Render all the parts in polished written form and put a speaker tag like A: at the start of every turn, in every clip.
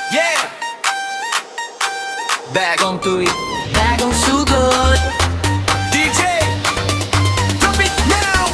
A: Yeah! Bagong tuwid, bagong sugod. DJ, drop it now!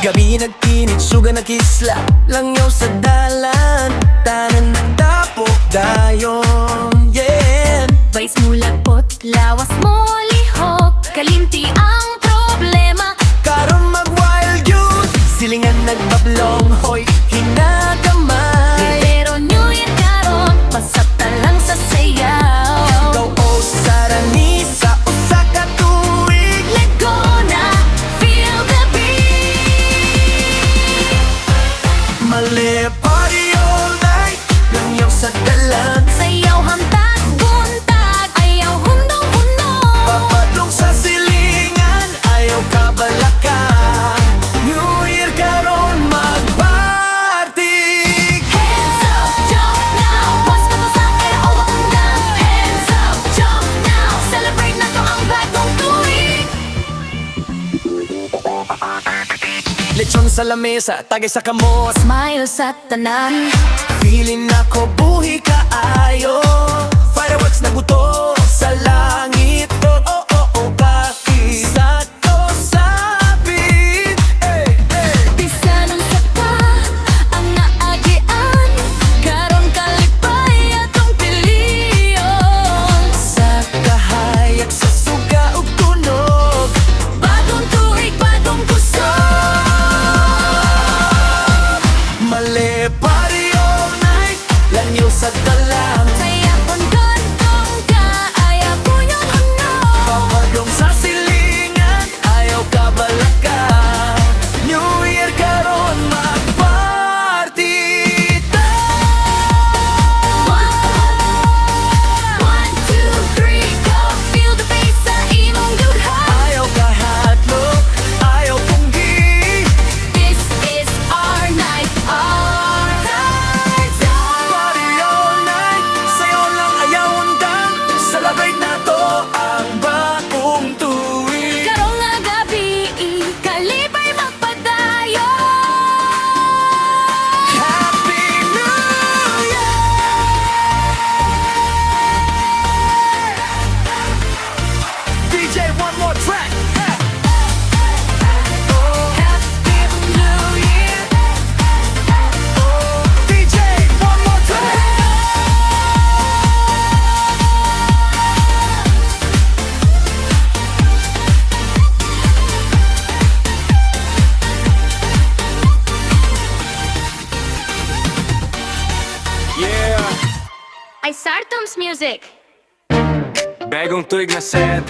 A: Gabi nagtinit, suga nakisla langyaw sa dalan, tanan nagtapok dayon. Yeah!
B: Vice mulagpot, lawas mo lihok, kalimti ang problema.
A: Karon mag-wild youth, silingan nagbablong, hoy, hinagamay.
B: Pero New Year karon, pasata lang sa sayaw.
A: Ikaw o sarani sa usa ka tuig.
B: Let go na, feel the beat.
A: Mali party all night, langyaw sa dalan.
B: Sayaw hamtag, buntag, ayaw hundong-hundong.
A: Papadlong sa silingan, ayaw kabalakan. New Year karon mag-party.
B: Hands up, jump now. Pasko to sa air o waundang. Hands up, jump now. Celebrate na to ang bagong tuig.
A: Lechon sa lamesa, tagay sa kamot.
B: Smile sa tanan.
A: Feeling ako buhi kaayo. Fireworks na buto sa langit. Oh, oh, oh, oh, bakit? Sa to sabit. Hey, hey.
B: Bisanang saka ang naagian. Karon kalipay atong piliyon.
A: Sa kahayag sa suga ug tunog.
B: Bagong tuig, bagong puso.
A: Mali party all night, langyaw sa dalang.
B: Saya pon gantong ka, ayaw po yung ano.
A: Papadlong sa silingan, ayaw kabalakan. New Year karon mag-party
B: One, two, three, go. Feel the bass sa imong duha.
A: ayaw kahatlok, ayaw punggi.
B: This is our night, our night.
A: Party all night, sayo lang ayaw undang. Celebrate na to ang bagong tuig.
B: Karong nga gabi, kalipay magpadayo.
A: Happy New Year! DJ, one more track. Oh, Happy New Year. Oh, DJ, one more track. Yeah.
B: Ay Sartum's music.
A: Bagong tuig na set.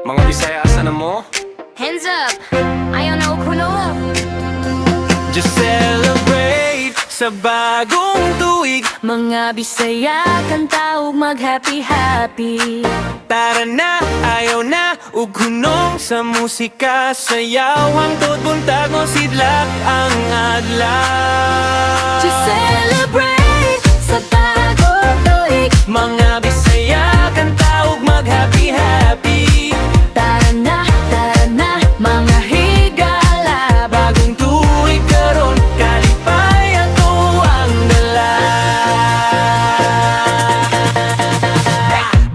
A: Mga Bisaya, asa na mo?
B: Hands up, ayaw na ukuno.
A: Just celebrate sa bagong tuig.
B: Mga Bisaya, kanta ug mag-happy-happy.
A: Tara na, ayaw na, ug hunong sa musika. Sayaw hangtod buntag mo sidlak ang adlaw.
B: To celebrate sa bagong tuig.
A: Mga Bisaya, kanta ug mag-happy-happy.
B: Tara na, mga higala.
A: Bagong tuig karon, kalipayan to ang dala.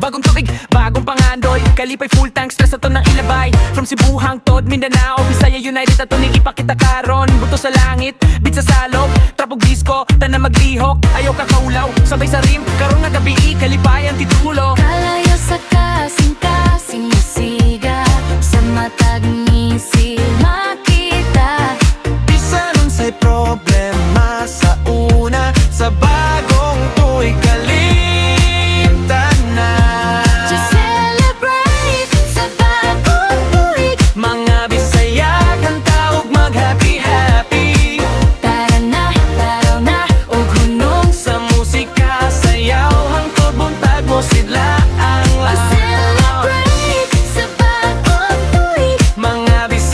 A: Bagong tuig, bagong pangandoy. Kalipay full tank, stress ato ng ilabay. From Cebu hangtod, Mindanao, Bisaya United ato ning ipakita karon. Buto sa langit, beat sa salog, trapog disco, tanan maglihok. Ayaw ka kaulaw, sabay sa rim. Karon nga gabi, kalipayan titulo.
B: Kalayo sa kasing-kasing masiga. Sa matag misil makita.
A: Bisan unsay problema sa una, sa bagong tuig kalimtan na.
B: To celebrate sa bagong tuig.
A: Mga Bisaya, kanta ug mag-happy-happy.
B: Tara na, ug hunong
A: Sa musika, sayaw hangtod buntag mo sidla ang
B: to
A: lahat.
B: celebrate sa bagong tuig.
A: Mga Bisaya,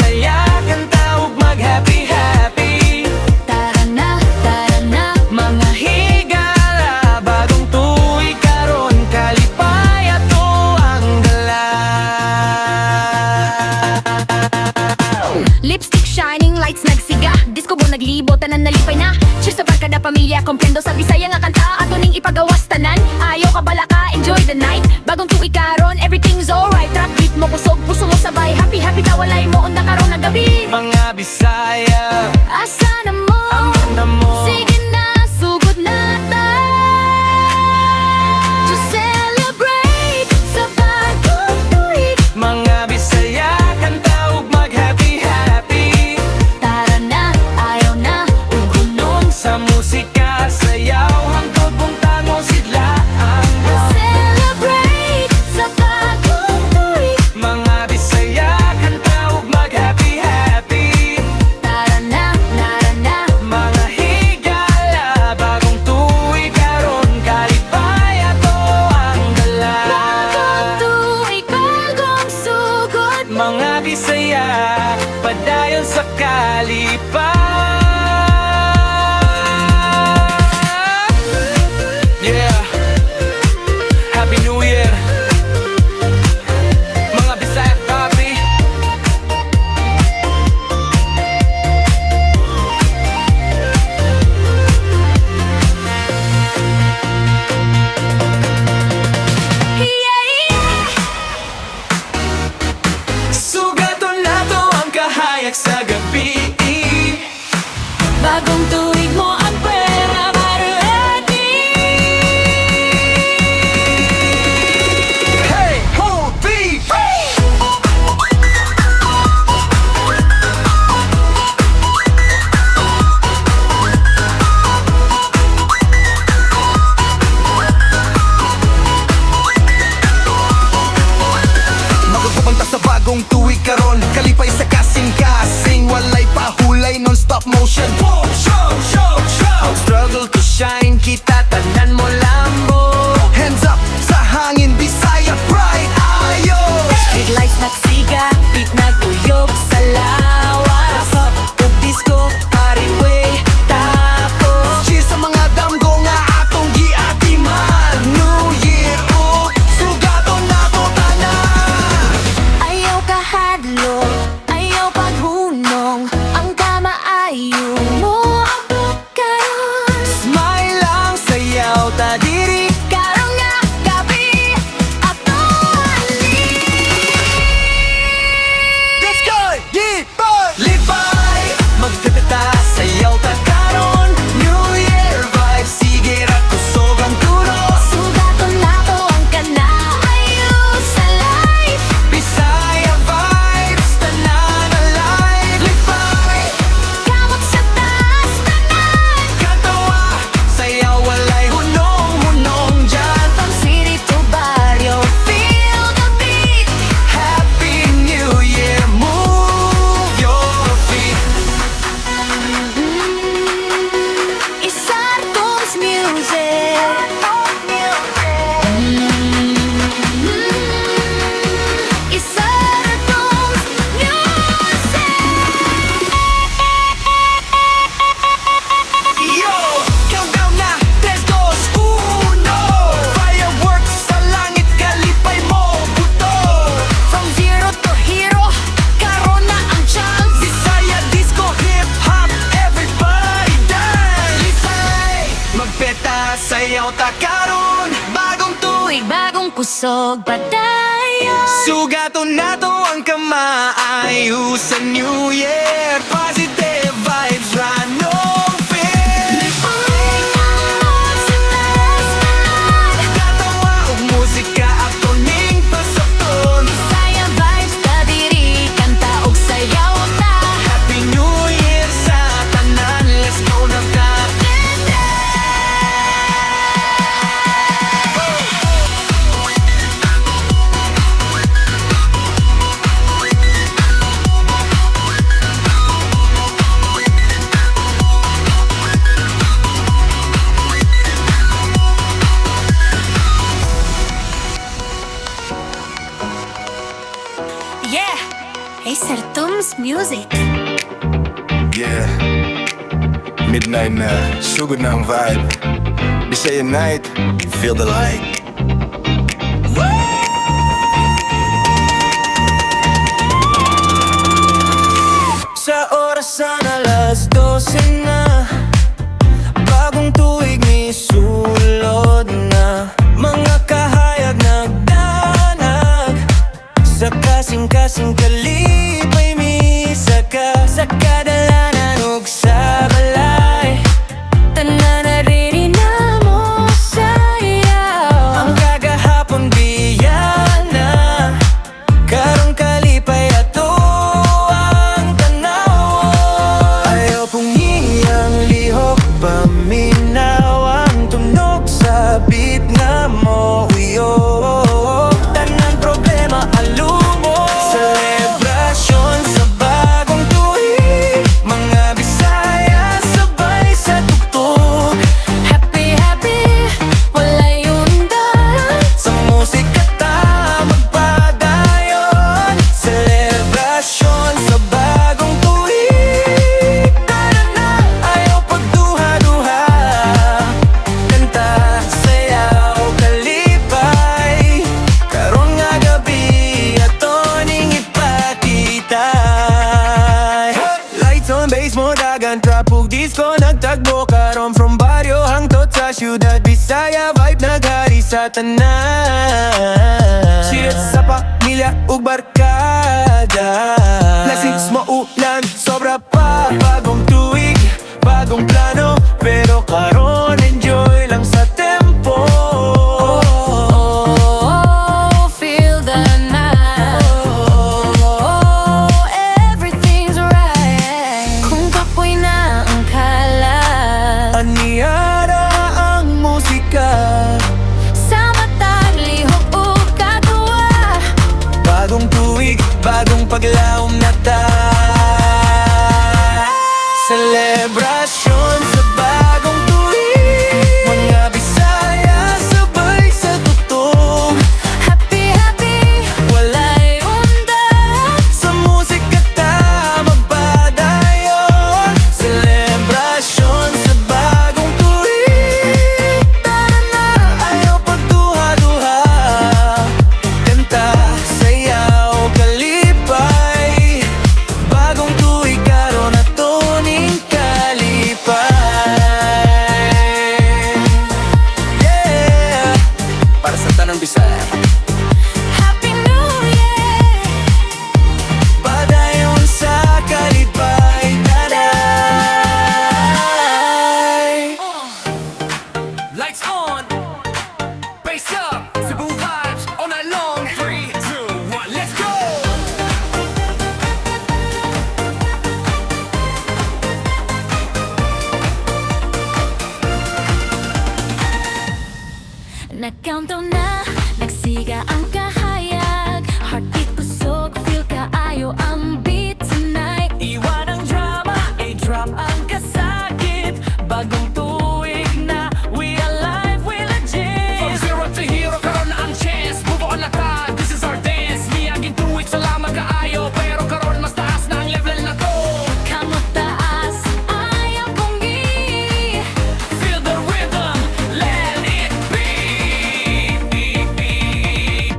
B: lights nagsiga, disco bo naglibo, tanan nalipay na. Cheers sa barkada pamilya, komplendo sa Bisaya nga kanta. Ato ning ipagawas tanan, ayaw ka bala ka, enjoy the night. Bagong tuig karon, everything's alright. Trap beat mo kusog, puso mo sabay. Happy happy tawalay mo, unda karon na gabi.
A: Mga Bisaya,
B: Asa na mo?
A: na mo.
B: Sige na, sugod na ta. To celebrate sa bagong tuig.
A: Mga Bisaya, kanta ug mag-happy happy.
B: Tara na, ayaw na, ugunon.
A: Sa musika, sayaw, hangtod buntang mo sidla ang
B: Celebrate sa bagong tuig.
A: mga Bisaya, kanta ug mag-happy happy.
B: Tara na, nara na.
A: Mga higala, bagong tuig karon, kalipay ato ang dala.
B: Bagong tuig, bagong sugod.
A: Mga Bisaya, padayon sa kalipay. Yeah, Happy New Year. Mga Bisaya, copy.
B: Yeah, yeah.
A: Sugaton nato ang kahayag sa gabi.
B: Bagong tuig mo ang pera ready.
A: Hey, ho, be free!
C: Magpapanta sa bagong tuig karon, kalipay sa kasing-kasing, walay pahulay non-stop motion.
A: Whoa, show, show, show! Struggle to shine, kita tanan mo lambo.
C: Hands up sa hangin, Bisaya pride, ayo.
A: Street lights nagsiga, beat nagtuyog sa lawas. Ug disco, party way, tapos
C: Cheers sa mga damgo nga atong giatiman. New Year, oh, sugaton nato tanan.
B: Ayaw kahadlo, ayaw paghunong. Ang kamaayo mo abot karon.
A: smile lang, sayaw, ta diri.
B: Karon nga gabi, ato ali.
C: Let's go, yeah, boy.
A: Lipay, magtitita, sayaw ta karon. New Year vibes, sige ra kusog ang tulos.
B: Sugaton nato ang kanaayo sa life.
A: Bisaya vibes, tanan alive. Lipay,
B: Kamot sa taas tanan.
A: katawa, sayaw, walay hunong-hunong dyan.
B: From city to barrio, feel the beat.
A: Happy New Year, move your feet.
B: Isartong's music. Isartong's music.
C: Yo, countdown na, 3, 2, 1. Fireworks sa langit, kalipay mo, buto.
B: From zero to hero, karon na ang chance.
C: Bisaya disco, hip hop, everybody dance.
A: Lipay, magpeta, sayaw ta karon.
B: Bagong tuig, bagong kusog, padayon.
A: Sugaton nato ang kamaayo sa New Year. Positive vibes, run no fear. Katawa ug musika ato ning pasakton.
B: Bisaya vibes, kadiri, kanta og sayaw ta.
A: Happy New Year sa tanan. Let's go na ka.
B: Yeah, Isartong's music.
C: Yeah, midnight na, sugod na ang vibe. Bisaya night, feel the light.
A: Sa oras
D: Minsan alas 12 na, bagong tuig ni sulod na. Mga kahayag nagdanag sa kasing-kasing kalipay misa ka. Sa kadalanan ug sa balay, tanan na rin na mo sayaw. Ang kagahapon biyana, karong kalipay ato ang tanaw. Ayaw pong iyang lihok, paminaw ang tunog sa beat nga mo uyok. Tanan problema alumo, selebrasyon sa bagong tuig. Mga Bisaya sabay sa tugtog.
B: Happy, happy, walay undan.
D: Sa musika ta magpadayon, selebrasyon sa bagong tuig. Tara na, ayaw pagduha-duha, kanta, sayaw, kalipay. Karon nga gabi, ato ning ipakitay. Lights on, bass mo dagan, trapug disco nagtagbo. Karon from baryo hangtod sa syudad, Bisaya vibe naghari sa tanan. Sirit sa pamilya ug barkada, blessings mo ulan, sobra pa. Bagong tuig, bagong plano, pero karon enjoy lang sa tempo.
B: Oh, feel the night. Oh, everything's right. Kung kapoy na ang kalat,
D: Aniyara ang musika,
B: sa matag lihok o katuwa.
D: bagong tuig, bagong paglaom na ta. Selebrasyon sa bagong tuig. Mga Bisaya sabay sa tugtog.
B: Happy, happy,
D: Walay undan, sa musika ta magpadayon. Selebrasyon sa bagong tuig. Tara na, ayaw pagduha-duha, kanta, sayaw, kalipay. Bagong tuig karon ato ning kalipay. Yeah, para sa tanang Bisaya,
B: happy new year.
D: padayon sa kalipay. Taray.
A: Lights on, bass up, Cebu vibes all night long. 3, 2, 1, let's go!
B: Nag-countdown na, nagsiga ang kahayag. Heartbeat kusog, feel kaayo ang beat tonight.
A: Iwan ang drama, i-drop ang kasakit. Bagong tuig na, we alive, we legit. From zero to hero, karon na ang chance. Move on na ta, this is our dance. Miyaging tuig, salamat kaayo. Pero karon mas taas na ang level na to.
B: Kamot taas, ayaw kong
A: Feel the rhythm, let it be.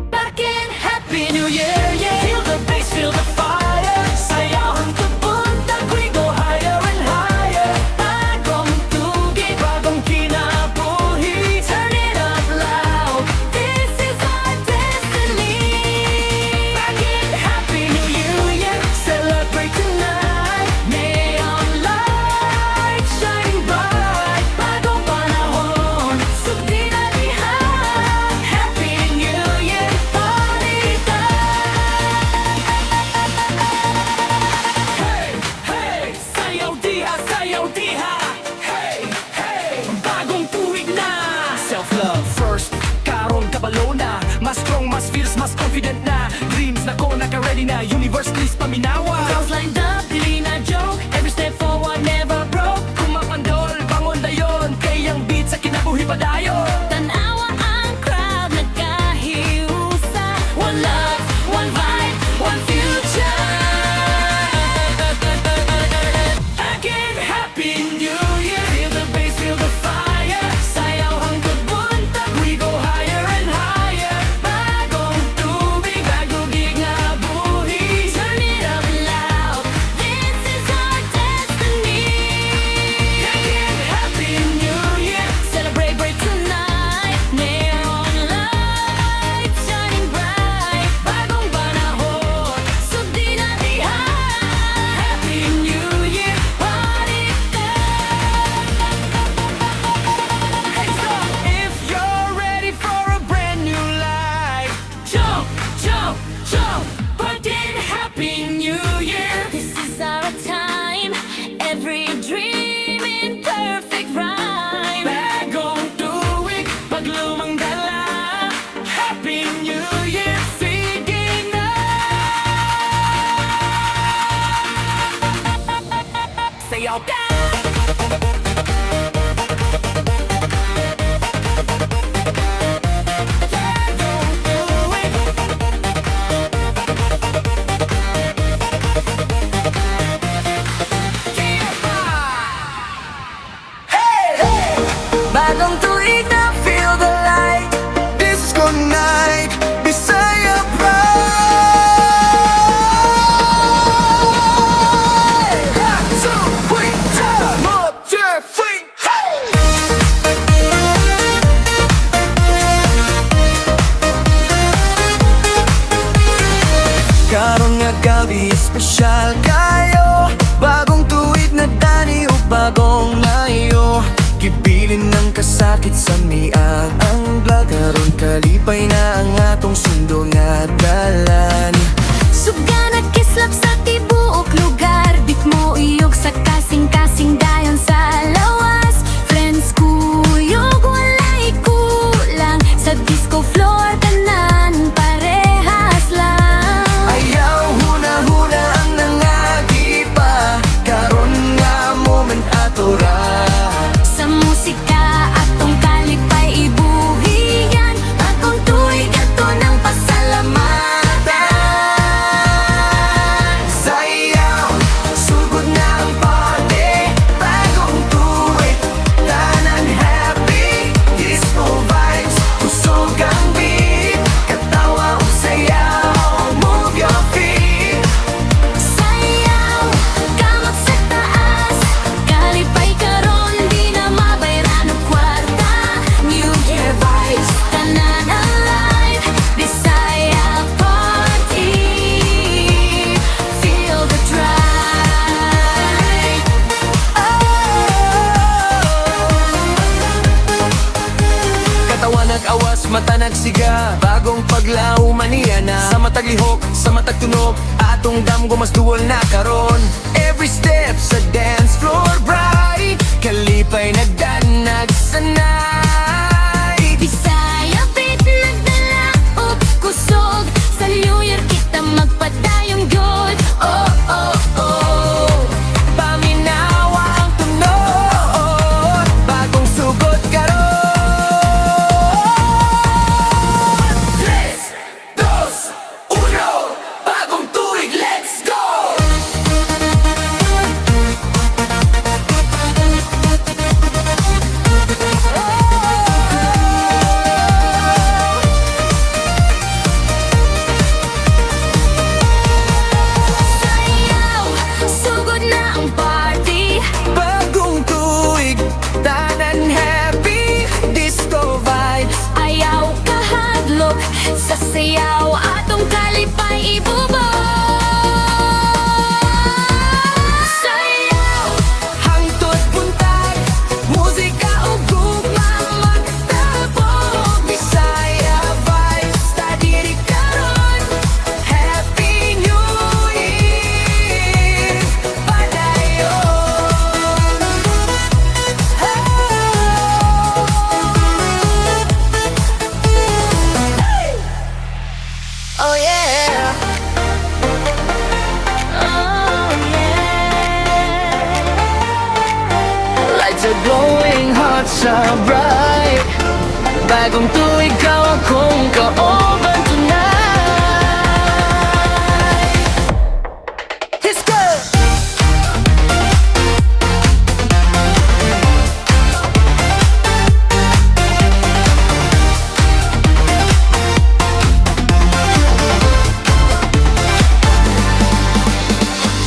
B: Barkin,
A: Happy New Year, yeah. Feel the bass, feel the fire. Sayaw hangtod buntag, we go higher and higher.
B: bagong tugig,
A: Bagong kinabuhi,
B: turn it up loud. This is our destiny.
A: Barkin, Happy New Year, yeah. Celebrate tonight.
B: Neon light shining bright. Bagong panahon, sugdi na diha.
A: Happy New Year,
B: Party time.
A: hey, hey. Sayaw diha, sayaw diha. Hey, hey. Bagong tuig na. Self-love first, karon kabalo na. Mas strong, mas fierce, mas confident na. Dreams na ko, naka-ready na. Universe, please paminawa.
B: Girls lined up, dili na joke. Every step forward, never broke.
A: Kumapandol, bangon dayon. Kayang beat sa kinabuhi padayon.
B: Tanawa ang crowd, nagkahiusa. One love, one vibe, one future.
A: Again, Happy New Year. Feel the bass, feel the fire. Sayaw hangtod buntag, we go higher and higher.
B: Bagong tubig, bagong gig nga buhi. Turn it up loud.
A: sayaw.
D: Bagong tuig na feel the light. Disco night, Bisaya pride. So we turn up your feet. Karon nga gabi espesyal kayo. Bagong tuig na dani o bagong layo. Gibilin ng kasakit sa miang ang vlog. Karon kalipay na ang atong sundo nga dalan.
B: Suga nagkislap sa tibuok lugar. Dit mo iyog sa kasing-kasing dayon sa lawas. Friends kuyog walay kulang. Sa disco floor tanan parehas lang.
D: Ayaw huna-huna ang nangagipa. Karon nga moment atura.
B: Sa musika atong kalipay ibuhiyan. Akong tuig ato ng pasalamatan.
D: Sayaw, sugod na ang party. Bagong tuig, tanan happy. Disco vibes, kusog ang beat. Katawa o sayaw, move your feet.
B: Sayaw, kamot sa taas. Kalipay karon, di na mabayran og kwarta. New Year vibes, tanan alive. Bisaya party, feel the drive.
D: Katawan nag-awas, mata nagsiga. Bagong paglaw maniya na. Sa matag lihok, sa matag tunog. Atong damgo mas duwal na karon. Every step sa dance floor bright. Kalipay nagdanag sa night.
B: Bisaya beat nagdala og kusog. Sa New Year kita magpadayong good. Oh, oh, oh.
D: Paminawa ang tunog. Bagong sugod karon. 3, 2, 1. Bagong tuig, let's go!
B: Sayaw, sugod na ang party.
D: Bagong tuig, tanan happy. Disco vibes.
B: Ayaw kahadlok sa sayaw atong kalipay ibubog. Sayaw,
D: Hangtod buntag, musika ug gugma magtabog. Bisaya vibes, ta diri karon. Happy New Year, padayon. Oh yeah.
B: oh yeah.
D: Lights are glowing, hearts are bright. Bagong tuig, ikaw akong kaoban tonight. Let's go!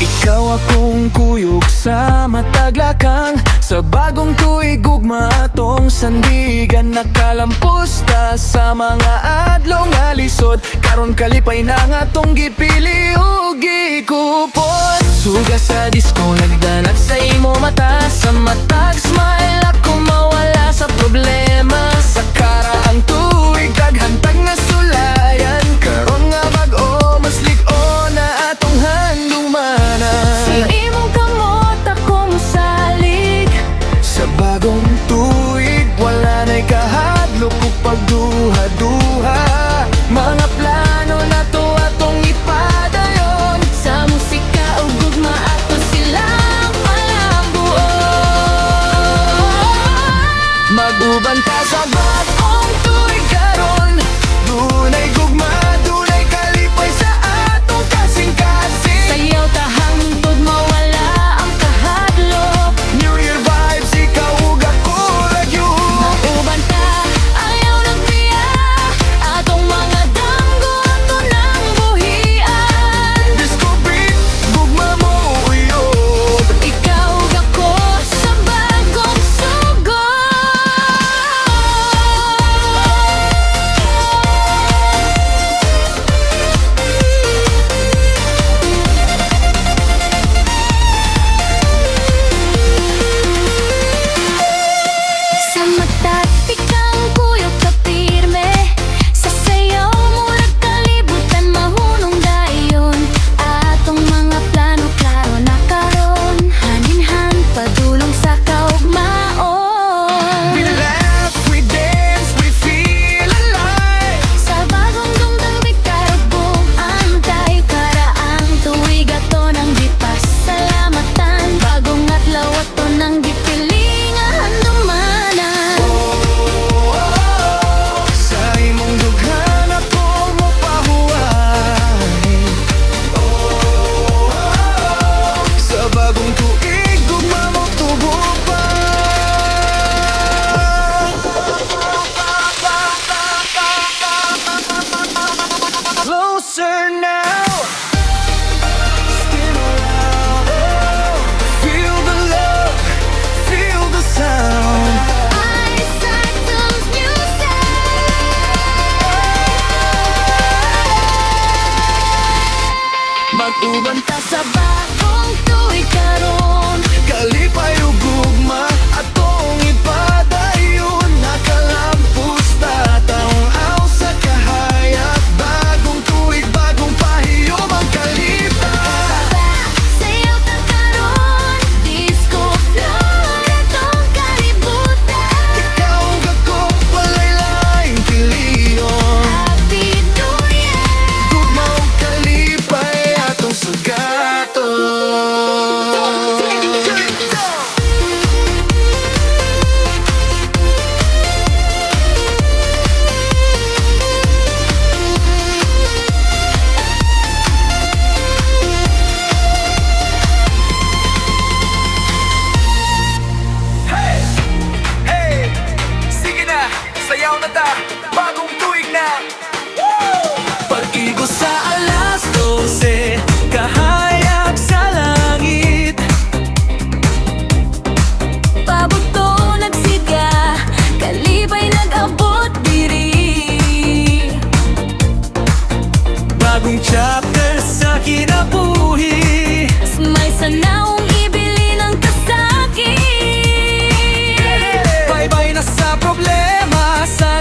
D: Ikaw akong kuyog sa mataglakang. Sa bagong tuig ugma atong sandigan. Nakalampos ta sa mga adlaw nga lisod. Karon kalipay na nga atong gipili ug gikupon. Suga sa disco nagdanag sa imo mata. Sa matag smile ako mawala sa problema. Sa karaang tuig daghantag nga sulayan. Karon nga bag-o mas lig-o na atong handumana.
B: Sa imong kamot akong salig.
D: Sa bagong tuig, wala na'y kahadlok o pagduha-duha. Mga plano na to atong ipadayon.
B: Sa musika ug gugma ato silang palambo.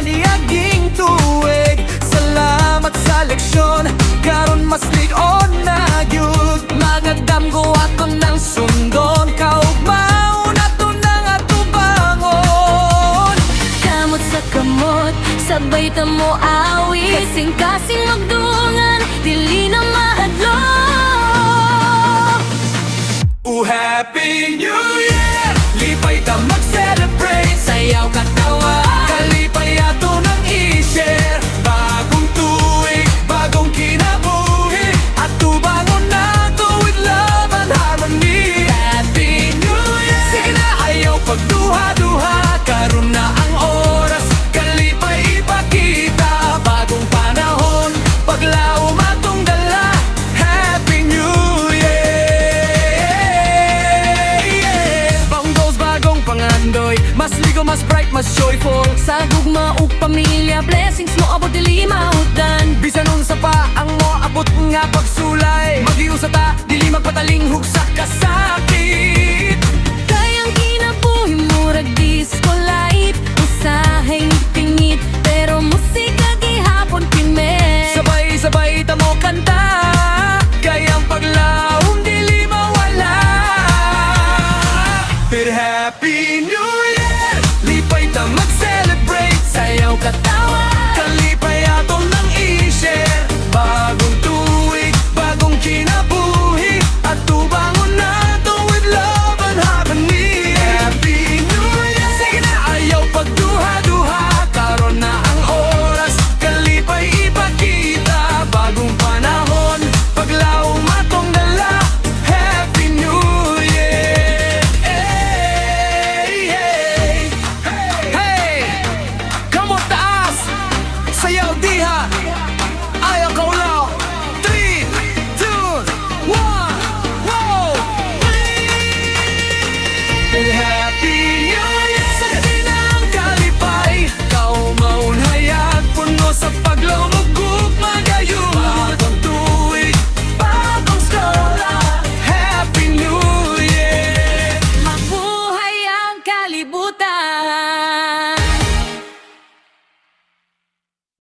D: niaging tuig. Salamat sa leksyon, karon mas ligon na gyud.
A: Magadam ko ako ng sundon, kaugmaon ato nang atubangon.
B: Kamot sa kamot, sabay ta mo awit. Kasing-kasing magdungan, dili na mahadlok.
D: Happy New Year! Lipay ta mag-celebrate,
A: Sayaw katawa,
D: kalipay ato ng i-share. Bagong tuig, bagong kinabuhi, at tubangon na to with love and harmony.
A: Happy New Year.
D: Sige na, ayaw pagduha-duha, karon na ang oras, kalipay ipakita. Bagong panahon, paglaom atong dala. Happy New Year!
A: Bonggos bagong pangandoy, mas ligo, mas bright, mas joyful.
B: Sa gugma ug pamilya, blessings mo abot dili mahudan.
A: Bisan unsa pa ang mo abot nga pagsulay, magiusa ta dili magpataling hugsa ka